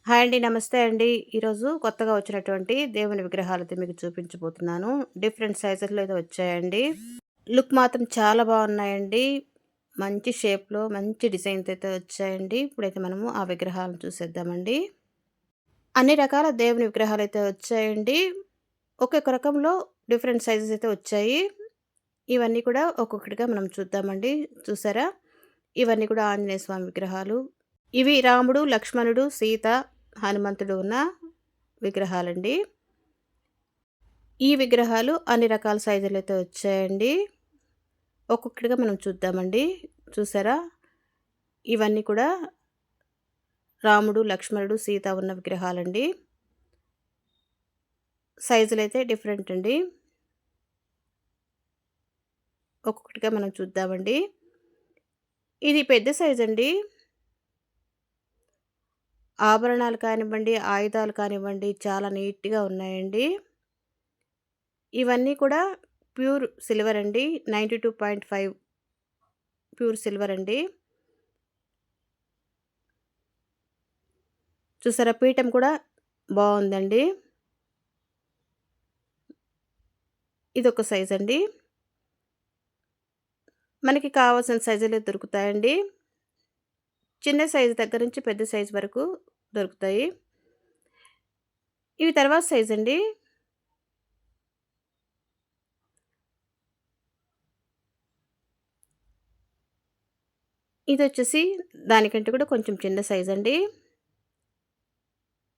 Hi అండి. నమస్తే అండి. ఈరోజు కొత్తగా వచ్చినటువంటి దేవుని విగ్రహాలైతే మీకు చూపించబోతున్నాను. డిఫరెంట్ సైజెస్‌లో అయితే వచ్చాయండి. లుక్ మాత్రం చాలా బాగున్నాయండి. మంచి షేప్‌లో మంచి డిజైన్‌తో అయితే వచ్చాయండి. ఇప్పుడైతే మనము ఆ విగ్రహాలను చూసేద్దామండి. అన్ని రకాల దేవుని విగ్రహాలైతే వచ్చాయండి. ఒక్కొక్క రకంలో డిఫరెంట్ సైజెస్ అయితే వచ్చాయి. ఇవన్నీ కూడా ఒక్కొక్కటిగా మనం చూద్దామండి. చూసారా? ఇవన్నీ కూడా ఆంజనేయ స్వామి విగ్రహాలు. ఇవి రాముడు, లక్ష్మణుడు, సీత, హనుమంతుడు ఉన్న విగ్రహాలండి. ఈ విగ్రహాలు అన్ని రకాల సైజులైతే వచ్చాయండి. ఒక్కొక్కటిగా మనం చూద్దామండి. చూసారా? ఇవన్నీ కూడా రాముడు, లక్ష్మణుడు, సీత ఉన్న విగ్రహాలండి. సైజులైతే డిఫరెంట్ అండి. ఒక్కొక్కటిగా మనం చూద్దామండి. ఇది పెద్ద సైజండి. ఆభరణాలు కానివ్వండి, ఆయుధాలు కానివ్వండి చాలా నీట్‌గా ఉన్నాయండి. ఇవన్నీ కూడా ప్యూర్ సిల్వర్ అండి. 92.5 ప్యూర్ సిల్వర్ అండి. చూసారా? పీఠం కూడా బావుందండి. ఇదొక సైజండి. మనకి కావాల్సిన సైజులే దొరుకుతాయండి. చిన్న సైజు దగ్గర నుంచి పెద్ద సైజు వరకు దొరుకుతాయి. ఇవి తర్వాత సైజండి. ఇదొచ్చేసి దానికంటే కూడా కొంచెం చిన్న సైజండి.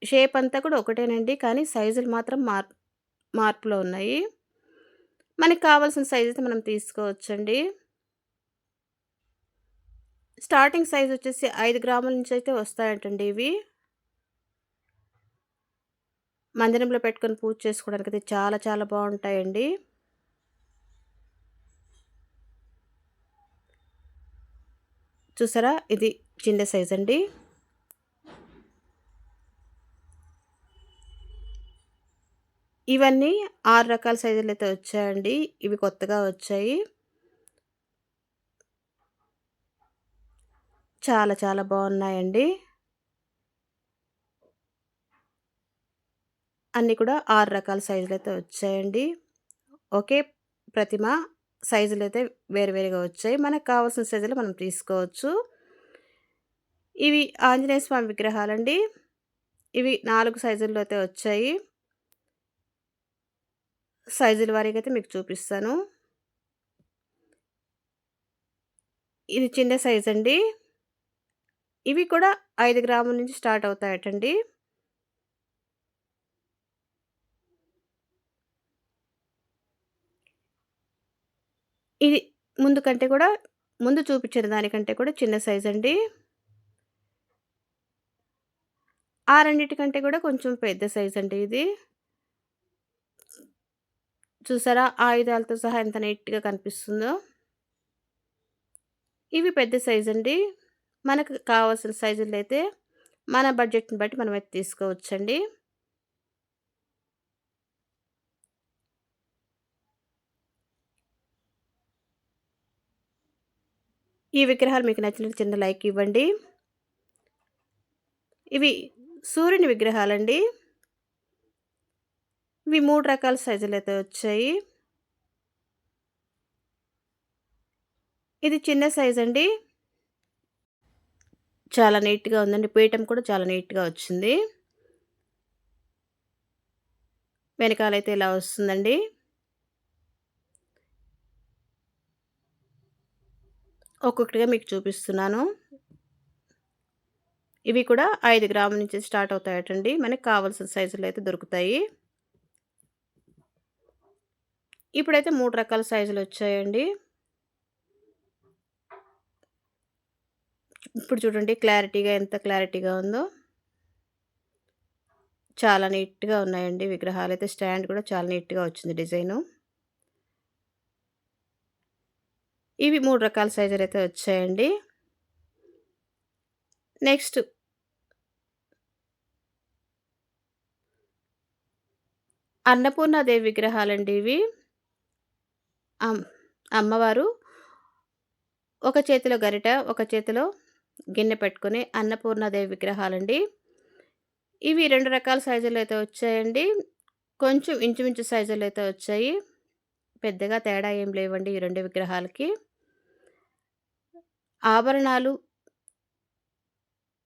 షేప్ అంతా కూడా ఒకటేనండి. కానీ సైజులు మాత్రం మార్పులో ఉన్నాయి. మనకి కావాల్సిన సైజయితే మనం తీసుకోవచ్చండి. స్టార్టింగ్ సైజొచ్చేసి 5 గ్రాముల నుంచయితే వస్తాయంటండి ఇవి. మందిరంలో పెట్టుకొని పూజ చేసుకోవడానికైతే చాలా చాలా బావుంటాయండి. చూసారా? ఇది చిన్న సైజండి. ఇవన్నీ 6 రకాల సైజులైతే వచ్చాయండి. ఇవి కొత్తగా వచ్చాయి. చాలా చాలా బావున్నాయండి. అన్నీ కూడా 6 రకాల సైజులైతే వచ్చాయండి. ఒకే ప్రతిమ సైజులైతే వేరు వేరుగా వచ్చాయి. మనకు కావాల్సిన సైజులో మనం తీసుకోవచ్చు. ఇవి ఆంజనేయ స్వామి విగ్రహాలండి. ఇవి 4 సైజుల్లో అయితే వచ్చాయి. సైజుల వారీగా అయితే మీకు చూపిస్తాను. ఇది చిన్న సైజండి. ఇవి కూడా 5 గ్రాముల నుంచి స్టార్ట్ అవుతాయటండి. ఇది ముందు కంటే కూడా ముందు చూపించిన దానికంటే కూడా చిన్న సైజండి. ఆ రెండిటికంటే కూడా కొంచెం పెద్ద సైజండి ఇది. చూసారా? ఆయుధాలతో సహా ఎంత నీట్‌గా కనిపిస్తుందో. ఇవి పెద్ద సైజండి. మనకు కావాల్సిన సైజుల్లో అయితే మన బడ్జెట్‌ని బట్టి మనమైతే తీసుకోవచ్చండి. ఈ విగ్రహాలు మీకు నచ్చినట్టు చిన్న లైక్ ఇవ్వండి. ఇవి సూర్యుని విగ్రహాలండి. ఇవి 3 రకాల సైజులైతే వచ్చాయి. ఇది చిన్న సైజండి. చాలా నీట్‌గా ఉందండి. పీఠం కూడా చాలా నీట్‌గా వచ్చింది. వెనకాలైతే ఇలా వస్తుందండి. ఒక్కొక్కటిగా మీకు చూపిస్తున్నాను. ఇవి కూడా 5 గ్రాముల నుంచి స్టార్ట్ అవుతాయటండి. మనకు కావాల్సిన సైజులో అయితే దొరుకుతాయి. ఇప్పుడైతే 3 రకాల సైజులొచ్చాయండి. ఇప్పుడు చూడండి క్లారిటీగా ఎంత క్లారిటీగా ఉందో. చాలా నీట్‌గా ఉన్నాయండి విగ్రహాలైతే. స్టాండ్ కూడా చాలా నీట్‌గా వచ్చింది డిజైను. ఇవి 3 రకాల సైజులైతే వచ్చాయండి. నెక్స్ట్ అన్నపూర్ణాదేవి విగ్రహాలండి ఇవి. అమ్ అమ్మవారు ఒక చేతిలో గరిట, ఒక చేతిలో గిన్నె పెట్టుకొని అన్నపూర్ణాదేవి విగ్రహాలండి. ఇవి 2 రకాల సైజుల్లో అయితే వచ్చాయండి. కొంచెం ఇంచుమించు సైజుల్లో అయితే వచ్చాయి. పెద్దగా తేడా ఏం లేవండి ఈ 2 విగ్రహాలకి. ఆభరణాలు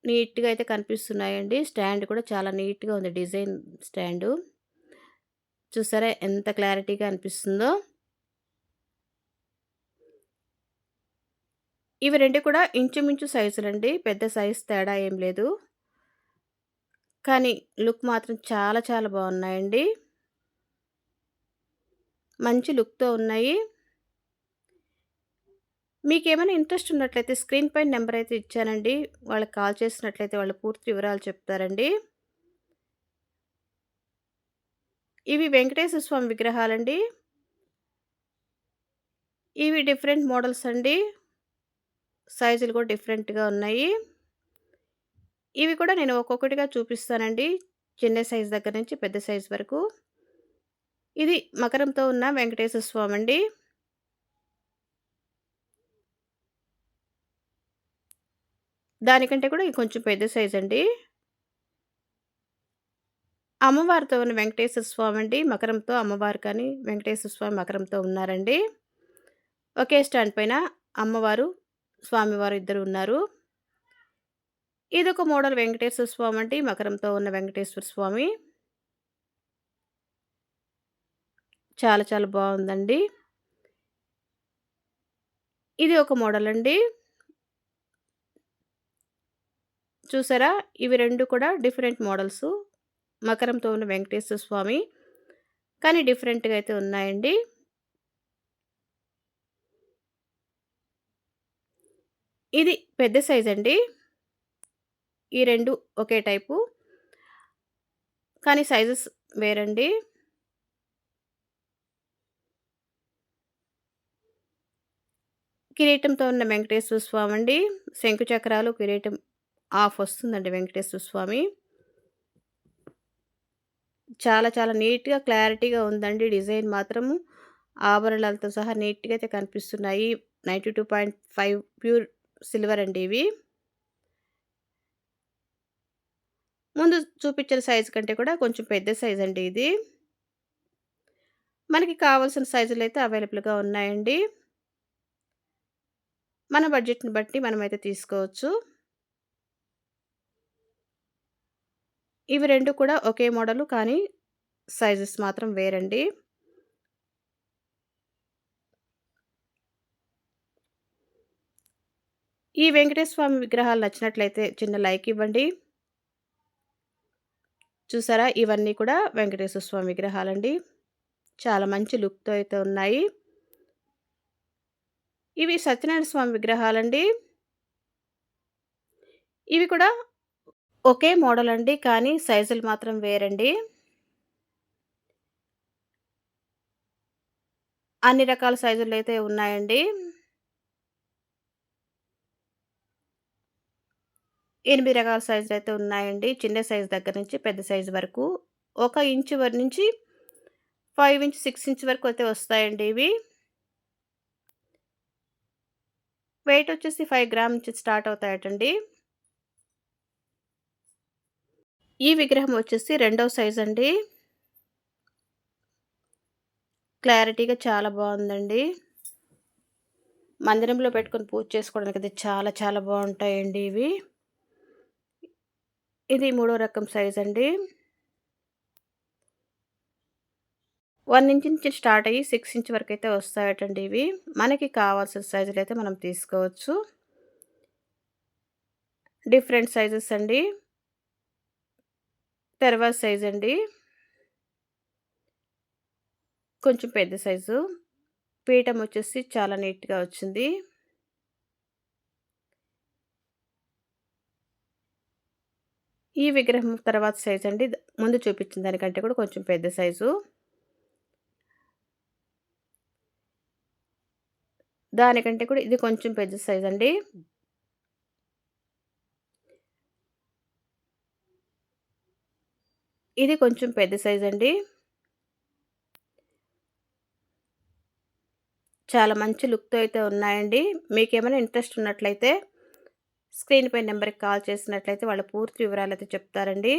నీట్‌గా అయితే కనిపిస్తున్నాయండి. స్టాండ్ కూడా చాలా నీట్‌గా ఉంది. Design stand. చూసారా ఎంత క్లారిటీగా అనిపిస్తుందో. ఇవి 2 కూడా ఇంచుమించు సైజులండి. పెద్ద సైజ్ తేడా ఏం లేదు. కానీ లుక్ మాత్రం చాలా చాలా బావున్నాయండి. మంచి లుక్‌తో ఉన్నాయి. మీకేమైనా ఇంట్రెస్ట్ ఉన్నట్లయితే స్క్రీన్ పైన నంబర్ అయితే ఇచ్చానండి. వాళ్ళకి కాల్ చేసినట్లయితే వాళ్ళు పూర్తి వివరాలు చెప్తారండి. ఇవి వెంకటేశ్వర స్వామి విగ్రహాలండి. ఇవి డిఫరెంట్ మోడల్స్ అండి. సైజులు కూడా డిఫరెంట్‌గా ఉన్నాయి. ఇవి కూడా నేను ఒక్కొక్కటిగా చూపిస్తానండి. చిన్న సైజ్ దగ్గర నుంచి పెద్ద సైజ్ వరకు. ఇది మకరంతో ఉన్న వెంకటేశ్వర స్వామండి. దానికంటే కూడా ఇది కొంచెం పెద్ద సైజండి. అమ్మవారితో ఉన్న వెంకటేశ్వర స్వామండి. మకరంతో అమ్మవారు కానీ, వెంకటేశ్వర స్వామి మకరంతో ఉన్నారండి. ఒకే స్టాండ్ పైన అమ్మవారు, స్వామివారు ఇద్దరు ఉన్నారు. ఇదొక మోడల్ వెంకటేశ్వర స్వామండి. మకరంతో ఉన్న వెంకటేశ్వర స్వామి. చాలా చాలా బావుందండి. ఇది ఒక మోడలండి. చూసారా? ఇవి 2 కూడా డిఫరెంట్ మోడల్సు. మకరంతో ఉన్న వెంకటేశ్వర స్వామి. కానీ డిఫరెంట్‌గా అయితే ఉన్నాయండి. ఇది పెద్ద సైజండి. ఈ 2 ఒకే టైపు. కానీ సైజెస్ వేరండి. కిరీటంతో ఉన్న వెంకటేశ్వర స్వామండి. శంకు చక్రాలు, కిరీటం హాఫ్ వస్తుందండి వెంకటేశ్వర స్వామి. చాలా చాలా నీట్‌గా, క్లారిటీగా ఉందండి డిజైన్ మాత్రము. ఆభరణాలతో సహా నీట్‌గా అయితే కనిపిస్తున్నాయి. 92.5 ప్యూర్ సిల్వర్ అండి ఇవి. ముందు చూపించిన సైజు కంటే కూడా కొంచెం పెద్ద సైజండి ఇది. మనకి కావాల్సిన సైజులైతే అవైలబుల్‌గా ఉన్నాయండి. మన బడ్జెట్‌ని బట్టి మనమైతే తీసుకోవచ్చు. ఇవి 2 కూడా ఒకే మోడలు కానీ సైజెస్ మాత్రం వేరండి. ఈ వెంకటేశ్వర స్వామి విగ్రహాలు నచ్చినట్లయితే చిన్న లైక్ ఇవ్వండి. చూసారా? ఇవన్నీ కూడా వెంకటేశ్వర స్వామి విగ్రహాలండి. చాలా మంచి లుక్‌తో అయితే ఉన్నాయి. ఇవి సత్యనారాయణ స్వామి విగ్రహాలండి. ఇవి కూడా ఒకే మోడలండి. కానీ సైజులు మాత్రం వేరండి. అన్ని రకాల సైజుల్లో అయితే ఉన్నాయండి. 8 రకాల సైజులైతే ఉన్నాయండి. చిన్న సైజు దగ్గర నుంచి పెద్ద సైజు వరకు. 1 ఇంచు నుంచి 5 ఇంచ్, 6 ఇంచ్ వరకు అయితే వస్తాయండి ఇవి. వెయిట్ వచ్చేసి 5 గ్రామ్ నుంచి స్టార్ట్ అవుతాయటండి. ఈ విగ్రహం వచ్చేసి రెండవ సైజండి. క్లారిటీగా చాలా బావుందండి. మందిరంలో పెట్టుకొని పూజ చేసుకోవడానికైతే చాలా చాలా బావుంటాయండి ఇవి. ఇది మూడో రకం సైజండి. 1 ఇంచ్ నుంచి స్టార్ట్ అయ్యి 6 ఇంచ్ వరకైతే వస్తాయటండి ఇవి. మనకి కావాల్సిన సైజులైతే మనం తీసుకోవచ్చు. డిఫరెంట్ సైజెస్ అండి. తర్వాత సైజండి. కొంచెం పెద్ద సైజు. పీఠం వచ్చేసి చాలా నీట్‌గా వచ్చింది. ఈ విగ్రహం తర్వాత సైజండి. ముందు చూపించిన దానికంటే కూడా కొంచెం పెద్ద సైజు. దానికంటే కూడా ఇది కొంచెం పెద్ద సైజండి. ఇది కొంచెం పెద్ద సైజండి. చాలా మంచి లుక్‌తో అయితే ఉన్నాయండి. మీకేమైనా ఇంట్రెస్ట్ ఉన్నట్లయితే స్క్రీన్ పై నంబర్‌కి కాల్ చేసినట్లయితే వాళ్ళు పూర్తి వివరాలైతే చెప్తారండి.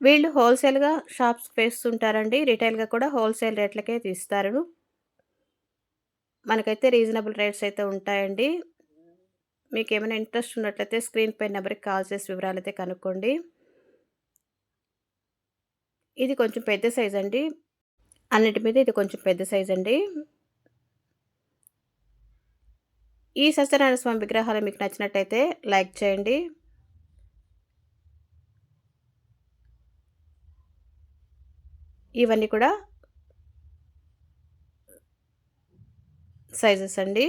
వీళ్ళు హోల్‌సేల్‌గా షాప్స్‌కి వేస్తుంటారండి. రిటైల్‌గా కూడా హోల్‌సేల్ రేట్లకే తీస్తారు. మనకైతే రీజనబుల్ రేట్స్ అయితే ఉంటాయండి. మీకేమైనా ఇంట్రెస్ట్ ఉన్నట్లయితే స్క్రీన్ పై నంబర్‌కి కాల్ చేసి వివరాలైతే కనుక్కోండి. ఇది కొంచెం పెద్ద సైజండి. అన్నిటి మీద ఇది కొంచెం పెద్ద సైజండి. ఈ సత్యనారాయణ స్వామి విగ్రహాలు మీకు నచ్చినట్టయితే లైక్ చేయండి. ఇవన్నీ కూడా సైజెస్ అండి.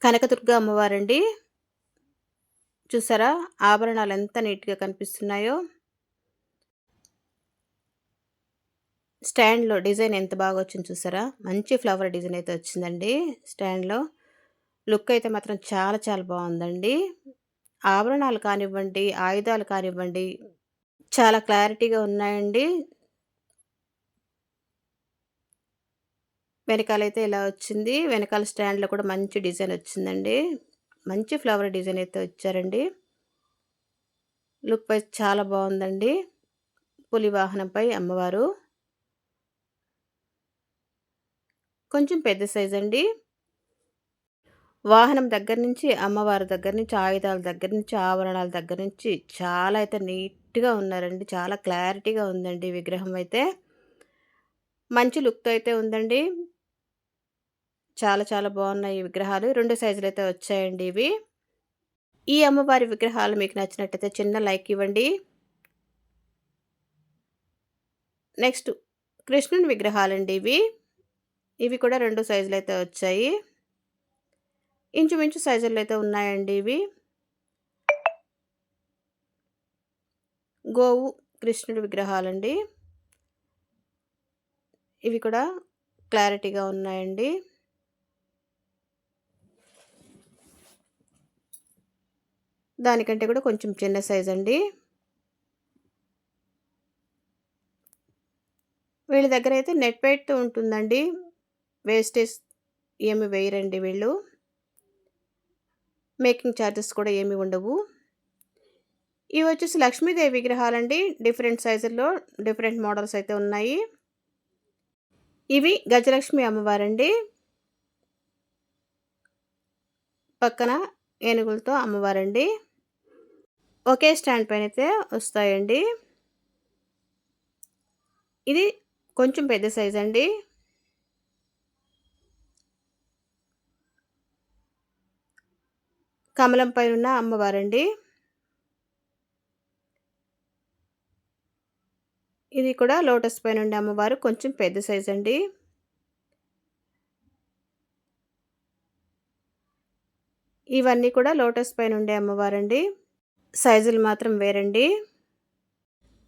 కనకదుర్గ అమ్మవారండి. చూసారా? ఆభరణాలు ఎంత నీట్‌గా కనిపిస్తున్నాయో. స్టాండ్‌లో డిజైన్ ఎంత బాగా వచ్చిందో చూసారా? మంచి ఫ్లవర్ డిజైన్ అయితే వచ్చిందండి స్టాండ్‌లో. లుక్ అయితే మాత్రం చాలా చాలా బావుందండి. ఆభరణాలు కానివ్వండి, ఆయుధాలు కానివ్వండి, చాలా క్లారిటీగా ఉన్నాయండి. వెనకాలైతే ఇలా వచ్చింది. వెనకాల స్టాండ్‌లో కూడా మంచి డిజైన్ వచ్చిందండి. మంచి ఫ్లవర్ డిజైన్ అయితే వచ్చారండి. లుక్ వైస్ చాలా బావుందండి. పులి వాహనంపై అమ్మవారు. కొంచెం పెద్ద సైజండి. వాహనం దగ్గర నుంచి, అమ్మవారి దగ్గర నుంచి, ఆయుధాల దగ్గర నుంచి, ఆభరణాల దగ్గర నుంచి చాలా అయితే నీట్‌గా ఉన్నారండి. చాలా క్లారిటీగా ఉందండి ఈ విగ్రహం అయితే. మంచి లుక్‌తో అయితే ఉందండి. చాలా చాలా బావున్నాయి ఈ విగ్రహాలు. 2 సైజులైతే వచ్చాయండి ఇవి. ఈ అమ్మవారి విగ్రహాలు మీకు నచ్చినట్టయితే చిన్న లైక్ ఇవ్వండి. నెక్స్ట్ కృష్ణుని విగ్రహాలండి ఇవి. ఇవి కూడా 2 సైజులైతే వచ్చాయి. ఇంచుమించు సైజుల్లో అయితే ఉన్నాయండి ఇవి. గోవు, కృష్ణుడి విగ్రహాలండి. ఇవి కూడా క్లారిటీగా ఉన్నాయండి. దానికంటే కూడా కొంచెం చిన్న సైజండి. వీళ్ళ దగ్గరైతే నెట్ వెయిట్ ఉంటుందండి. వేస్టేజ్ ఏమి వేయరండి వీళ్ళు. మేకింగ్ చార్జెస్ కూడా ఏమి ఉండవు. ఇవొచ్చేసి లక్ష్మీదేవి విగ్రహాలండి. డిఫరెంట్ సైజుల్లో డిఫరెంట్ మోడల్స్ అయితే ఉన్నాయి. ఇవి గజలక్ష్మి అమ్మవారండి. పక్కన ఏనుగులతో అమ్మవారండి. ఒకే స్టాండ్ పైనైతే వస్తాయండి. ఇది కొంచెం పెద్ద సైజండి. కమలం పైనున్న అమ్మవారండి. ఇది కూడా లోటస్ పైనుండే అమ్మవారు కొంచెం పెద్ద సైజండి. ఇవన్నీ కూడా లోటస్ పైనుండే అమ్మవారండి. సైజులు మాత్రం వేరండి.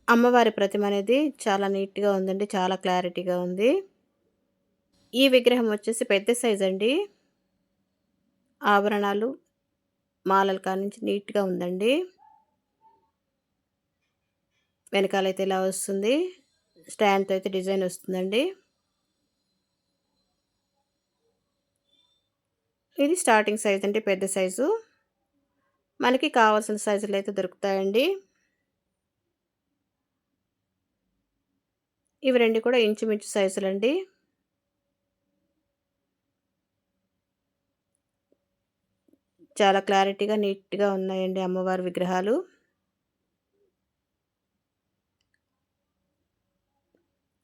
అమ్మవారి ప్రతిమ అనేది చాలా నీట్‌గా ఉందండి. చాలా క్లారిటీగా ఉంది. ఈ విగ్రహం వచ్చేసి పెద్ద సైజండి. ఆభరణాలు, మాలల కాడ్నుంచి నీట్‌గా ఉందండి. వెనకాలైతే ఇలా వస్తుంది. స్టాండ్‌తో అయితే డిజైన్ వస్తుందండి. ఇది స్టార్టింగ్ సైజ్ అండి. పెద్ద సైజు. మనకి కావాల్సిన సైజులో అయితే దొరుకుతాయండి. ఇవి 2 కూడా ఇంచుమించు సైజులండి. చాలా క్లారిటీగా, నీట్‌గా ఉన్నాయండి అమ్మవారి విగ్రహాలు.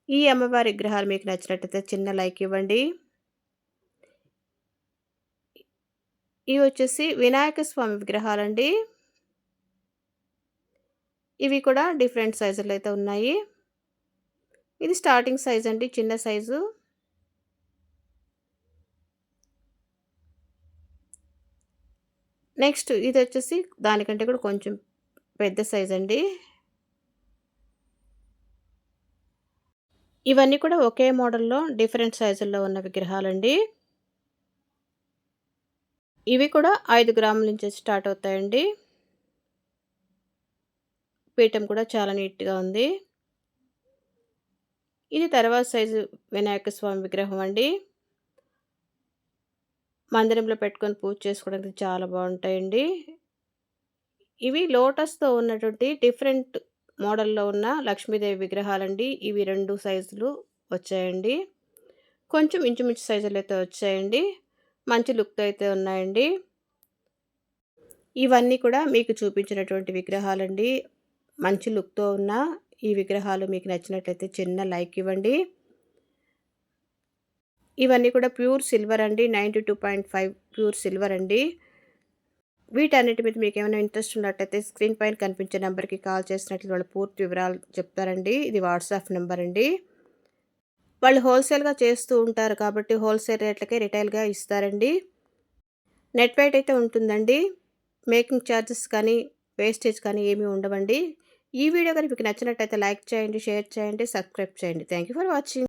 ఈ అమ్మవారి విగ్రహాలు మీకు నచ్చినట్టయితే చిన్న లైక్ ఇవ్వండి. ఇవి వచ్చేసి వినాయక స్వామి విగ్రహాలండి. ఇవి కూడా డిఫరెంట్ సైజుల్లో అయితే ఉన్నాయి. ఇది స్టార్టింగ్ సైజ్ అండి. చిన్న సైజు. నెక్స్ట్ ఇదొచ్చేసి దానికంటే కూడా కొంచెం పెద్ద సైజ్ అండి. ఇవన్నీ కూడా ఒకే మోడల్‌లో డిఫరెంట్ సైజుల్లో ఉన్న విగ్రహాలండి. ఇవి కూడా 5 గ్రాముల నుంచి స్టార్ట్ అవుతాయండి. పీఠం కూడా చాలా నీట్‌గా ఉంది. ఇది తర్వాత సైజు వినాయక స్వామి విగ్రహం అండి. మందిరంలో పెట్టుకొని పూజ చేసుకోవడానికి చాలా బావుంటాయండి. ఇవి లోటస్‌తో ఉన్నటువంటి డిఫరెంట్ మోడల్‌లో ఉన్న లక్ష్మీదేవి విగ్రహాలండి. ఇవి 2 సైజులు వచ్చాయండి. కొంచెం ఇంచుమించు సైజులో అయితే వచ్చాయండి. మంచి లుక్‌తో అయితే ఉన్నాయండి. ఇవన్నీ కూడా మీకు చూపించినటువంటి విగ్రహాలండి. మంచి లుక్‌తో ఉన్న ఈ విగ్రహాలు మీకు నచ్చినట్లయితే చిన్న లైక్ ఇవ్వండి. ఇవన్నీ కూడా ప్యూర్ సిల్వర్ అండి. 92.5 ప్యూర్ సిల్వర్ అండి. వీటన్నిటి మీద మీకేమైనా ఇంట్రెస్ట్ ఉన్నట్టయితే స్క్రీన్ పైన కనిపించే నంబర్‌కి కాల్ చేసినట్లు వాళ్ళ పూర్తి వివరాలు చెప్తారండి. ఇది వాట్సాప్ నంబర్ అండి. వాళ్ళు హోల్‌సేల్‌గా చేస్తూ ఉంటారు కాబట్టి హోల్‌సేల్ రేట్లకే రిటైల్‌గా ఇస్తారండి. నెట్ వెయిట్ అయితే ఉంటుందండి. మేకింగ్ చార్జెస్ కానీ, వేస్టేజ్ కానీ ఏమీ ఉండవండి. ఈ వీడియో గనుక మీకు నచ్చినట్టయితే లైక్ చేయండి, షేర్ చేయండి, సబ్స్క్రైబ్ చేయండి. Thank you for watching.